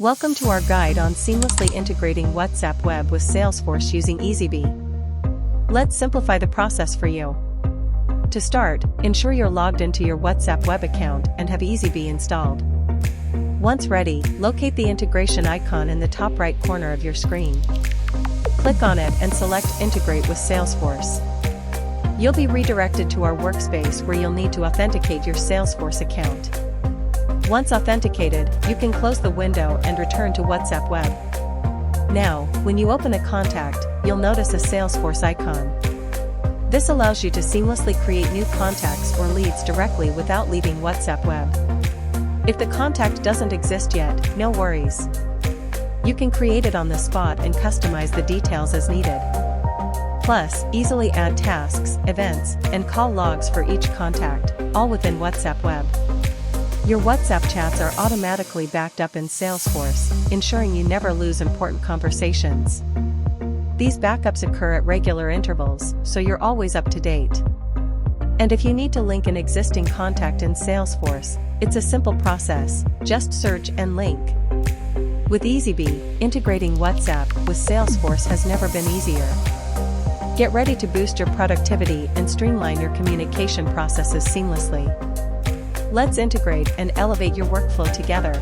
Welcome to our guide on seamlessly integrating WhatsApp Web with Salesforce using Eazybe. Let's simplify the process for you. To start, ensure you're logged into your WhatsApp web account and have Eazybe installed. Once ready, locate the integration icon in the top right corner of your screen. Click on it and select Integrate with Salesforce. You'll be redirected to our workspace where you'll need to authenticate your Salesforce account. Once authenticated, you can close the window and return to WhatsApp Web. Now, when you open a contact, you'll notice a Salesforce icon. This allows you to seamlessly create new contacts or leads directly without leaving WhatsApp Web. If the contact doesn't exist yet, no worries. You can create it on the spot and customize the details as needed. Plus, easily add tasks, events, and call logs for each contact, all within WhatsApp Web. Your WhatsApp chats are automatically backed up in Salesforce, ensuring you never lose important conversations. These backups occur at regular intervals, so you're always up to date. And if you need to link an existing contact in Salesforce, it's a simple process, just search and link. With Eazybe, integrating WhatsApp with Salesforce has never been easier. Get ready to boost your productivity and streamline your communication processes seamlessly. Let's integrate and elevate your workflow together.